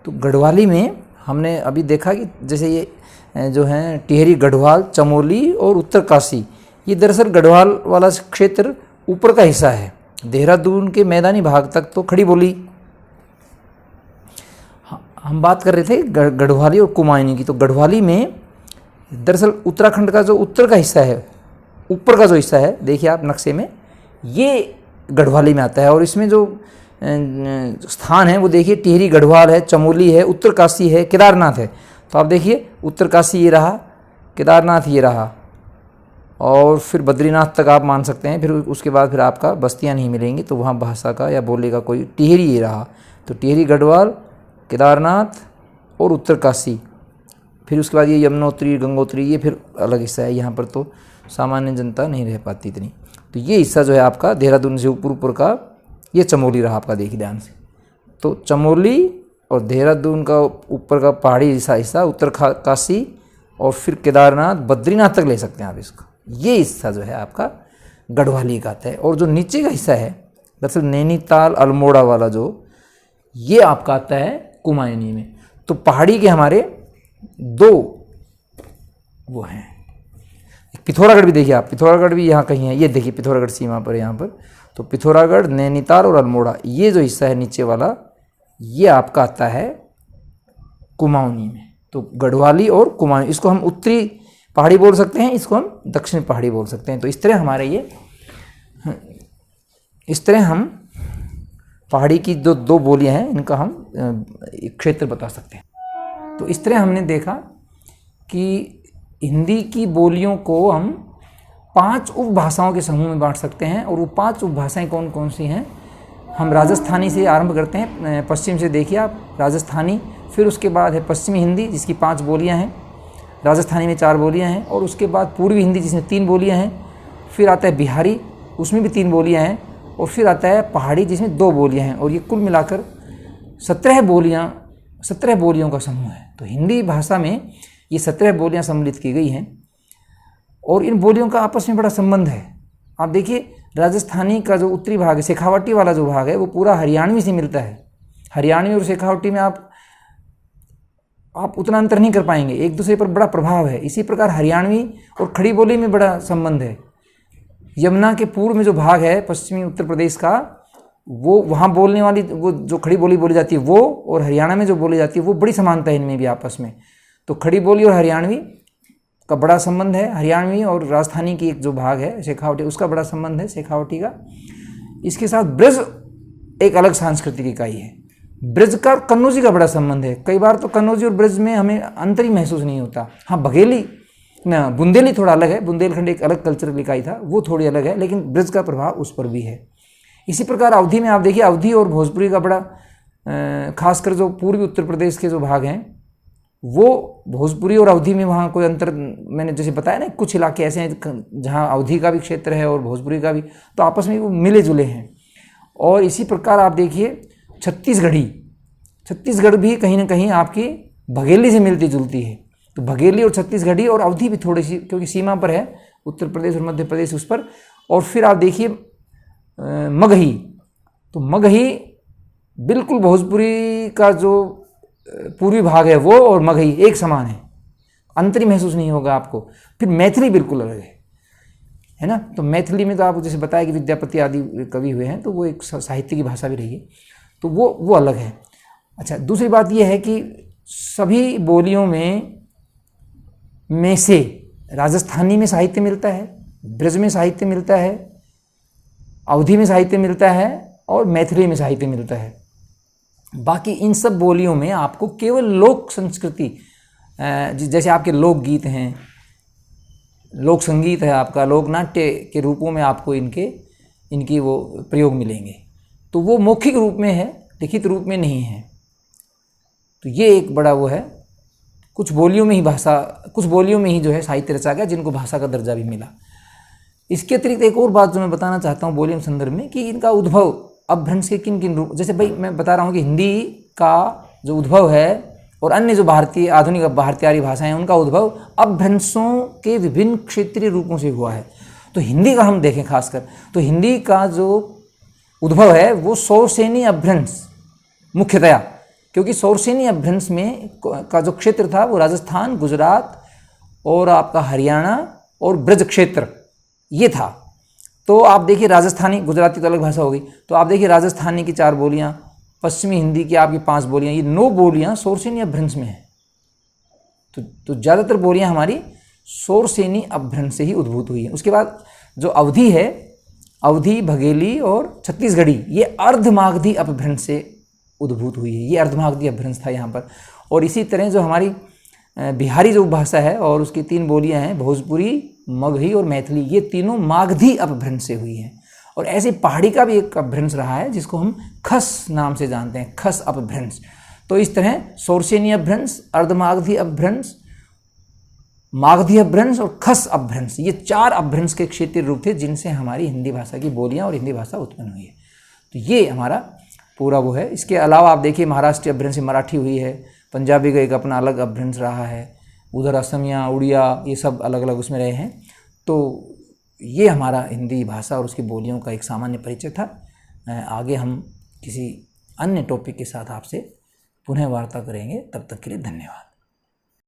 तो गढ़वाली में हमने अभी देखा कि जैसे ये जो हैं टिहरी, गढ़वाल, चमोली और उत्तरकाशी, ये दरअसल गढ़वाल वाला क्षेत्र ऊपर का हिस्सा है। देहरादून के मैदानी भाग तक तो खड़ी बोली। हम बात कर रहे थे गढ़वाली और कुमायूनी की। तो गढ़वाली में दरअसल उत्तराखंड का जो उत्तर का हिस्सा है, ऊपर का जो हिस्सा है, देखिए आप नक्शे में, ये गढ़वाली में आता है। और इसमें जो स्थान है वो देखिए टिहरी गढ़वाल है, चमोली है, उत्तरकाशी है, केदारनाथ है। तो आप देखिए उत्तरकाशी ये रहा, केदारनाथ ये रहा, और फिर बद्रीनाथ तक आप मान सकते हैं। फिर उसके बाद फिर आपका बस्तियां नहीं मिलेंगी, तो वहाँ भाषा का या बोले का कोई, टिहरी ये रहा। तो टिहरी, गढ़वाल, केदारनाथ और उत्तरकाशी। फिर उसके बाद ये यमुनोत्री, गंगोत्री, ये फिर अलग हिस्सा है। यहाँ पर तो सामान्य जनता नहीं रह पाती इतनी। तो ये हिस्सा जो है आपका देहरादून से ऊपर का, ये चमोली रहा आपका, देखिए ध्यान से। तो चमोली और देहरादून का ऊपर का पहाड़ी हिस्सा उत्तरकाशी और फिर केदारनाथ, बद्रीनाथ तक ले सकते हैं आप इसको। ये हिस्सा जो है आपका गढ़वाली का आता है। और जो नीचे का हिस्सा है दरअसल नैनीताल, अल्मोड़ा वाला जो, ये आपका आता है कुमायूनी में। तो पहाड़ी के हमारे दो वो हैं। पिथौरागढ़ भी देखिए आप, पिथौरागढ़ भी यहाँ कहीं है, ये देखिए पिथौरागढ़ सीमा पर यहाँ पर। तो पिथौरागढ़, नैनीताल और अल्मोड़ा, ये जो हिस्सा है नीचे वाला, ये आपका आता है कुमाऊनी में। तो गढ़वाली और कुमाऊनी, इसको हम उत्तरी पहाड़ी बोल सकते हैं, इसको हम दक्षिण पहाड़ी बोल सकते हैं। तो इस तरह हमारे ये, इस तरह हम पहाड़ी की जो दो बोलियां हैं इनका हम क्षेत्र बता सकते हैं। तो इस तरह हमने देखा कि हिंदी की बोलियों को हम 5 उपभाषाओं के समूह में बांट सकते हैं। और वो 5 उपभाषाएं कौन कौन सी हैं? हम राजस्थानी से आरंभ करते हैं, पश्चिम से देखिए आप, राजस्थानी। फिर उसके बाद है पश्चिमी हिंदी, जिसकी 5 बोलियां हैं। राजस्थानी में 4 बोलियां हैं। और उसके बाद पूर्वी हिंदी, जिसमें 3 बोलियां हैं। फिर आता है बिहारी, उसमें भी 3 बोलियां हैं। और फिर आता है पहाड़ी, जिसमें 2 बोलियां हैं। और ये कुल मिलाकर 17 बोलियों का समूह है। तो हिंदी भाषा में ये 17 बोलियां सम्मिलित की गई हैं। और इन बोलियों का आपस में बड़ा संबंध है। आप देखिए राजस्थानी का जो उत्तरी भाग है, शेखावटी वाला जो भाग है, वो पूरा हरियाणवी से मिलता है। हरियाणवी और शेखावटी में आप उतना अंतर नहीं कर पाएंगे, एक दूसरे पर बड़ा प्रभाव है। इसी प्रकार हरियाणवी और खड़ी बोली में बड़ा संबंध है। यमुना के पूर्व में जो भाग है पश्चिमी उत्तर प्रदेश का, वो वहाँ बोलने वाली वो जो खड़ी बोली बोली जाती है वो, और हरियाणा में जो बोली जाती है वो, बड़ी समानता है इनमें भी आपस में। तो खड़ी बोली और हरियाणवी का बड़ा संबंध है। हरियाणवी और राजस्थानी की एक जो भाग है शेखावटी, उसका बड़ा संबंध है शेखावटी का। इसके साथ ब्रज एक अलग सांस्कृतिक इकाई है। ब्रज का कन्नौजी का बड़ा संबंध है। कई बार तो कन्नौजी और ब्रज में हमें अंतर ही महसूस नहीं होता। हाँ, बघेली ना, बुंदेली थोड़ा अलग है, बुंदेलखंड एक अलग कल्चरल इकाई था, वो थोड़ी अलग है, लेकिन ब्रज का प्रभाव उस पर भी है। इसी प्रकार अवधी में आप देखिए, अवधी और भोजपुरी का बड़ा, खासकर जो पूर्वी उत्तर प्रदेश के जो भाग हैं, वो भोजपुरी और अवधी में वहाँ कोई अंतर, मैंने जैसे बताया ना, कुछ इलाके ऐसे हैं जहाँ अवधी का भी क्षेत्र है और भोजपुरी का भी, तो आपस में वो मिले जुले हैं। और इसी प्रकार आप देखिए छत्तीसगढ़ भी कहीं ना कहीं आपकी बघेली से मिलती जुलती है। तो बघेली और छत्तीसगढ़ी और अवधी भी थोड़ी सी, क्योंकि सीमा पर है उत्तर प्रदेश और मध्य प्रदेश उस पर। और फिर आप देखिए मगही, तो मगही बिल्कुल भोजपुरी का जो पूर्वी भाग है वो और मगही एक समान है, अंतर महसूस नहीं होगा आपको। फिर मैथिली बिल्कुल अलग है ना। तो मैथिली में तो आप जैसे बताया कि विद्यापति आदि कवि हुए हैं, तो वो एक साहित्य की भाषा भी रही है, तो वो अलग है। अच्छा, दूसरी बात ये है कि सभी बोलियों में से राजस्थानी में साहित्य मिलता है, ब्रज में साहित्य मिलता है, अवधी में साहित्य मिलता है और मैथिली में साहित्य मिलता है। बाकी इन सब बोलियों में आपको केवल लोक संस्कृति, जैसे आपके लोकगीत हैं, लोक संगीत है आपका, लोक नाट्य के रूपों में आपको इनकी वो प्रयोग मिलेंगे। तो वो मौखिक रूप में है, लिखित रूप में नहीं है। तो ये एक बड़ा वो है। कुछ बोलियों में ही जो है साहित्य रचा गया, जिनको भाषा का दर्जा भी मिला। इसके अतिरिक्त एक और बात जो मैं बताना चाहता हूँ बोलियों के संदर्भ में, कि इनका उद्भव अपभ्रंश के किन किन रूप, जैसे भाई मैं बता रहा हूँ कि हिंदी का जो उद्भव है और अन्य जो भारतीय आधुनिक भारतीय भाषाएं हैं, उनका उद्भव अपभ्रंशों के विभिन्न क्षेत्रीय रूपों से हुआ है। तो हिंदी का हम देखें खासकर, तो हिंदी का जो उद्भव है वो सौसेनी अपभ्रंश मुख्यतया, क्योंकि सौरसेनी अपभ्रंश में का जो क्षेत्र था वो राजस्थान, गुजरात और आपका हरियाणा और ब्रज क्षेत्र ये था। तो आप देखिए राजस्थानी, गुजराती तो अलग भाषा होगी, तो आप देखिए राजस्थानी की 4 बोलियाँ, पश्चिमी हिंदी की आपकी 5 बोलियाँ, ये 9 बोलियाँ सौरसेनी अपभ्रंश में हैं। तो ज़्यादातर बोलियाँ हमारी सौरसेनी अपभ्रंश से ही उद्भूत हुई हैं। उसके बाद जो अवधी है, अवधी, बघेली और छत्तीसगढ़ी, ये अर्धमागधी अपभ्रंश से उद्भूत हुई है। ये अर्धमागधी अपभ्रंश था यहाँ पर। और इसी तरह जो हमारी बिहारी जो भाषा है और उसकी 3 बोलियाँ हैं, भोजपुरी, मगही और मैथिली, ये तीनों मागधी अपभ्रंश से हुई हैं। और ऐसे पहाड़ी का भी एक अपभ्रंश रहा है जिसको हम खस नाम से जानते हैं, खस अपभ्रंश। तो इस तरह सौरसेनी अपभ्रंश, अर्धमागधी अपभ्रंश, मागधी अपभ्रंश और खस अपभ्रंश, ये 4 अपभ्रंश के क्षेत्रीय रूप थे जिनसे हमारी हिंदी भाषा की बोलियां और हिंदी भाषा उत्पन्न हुई है। तो ये हमारा पूरा वो है। इसके अलावा आप देखिए महाराष्ट्रीय अपभ्रंश से मराठी हुई है, पंजाबी का एक अपना अलग अपभ्रंश रहा है, उधर असमिया, उड़िया, ये सब अलग अलग उसमें रहे हैं। तो ये हमारा हिंदी भाषा और उसकी बोलियों का एक सामान्य परिचय था। आगे हम किसी अन्य टॉपिक के साथ आपसे पुनः वार्ता करेंगे। तब तक के लिए धन्यवाद।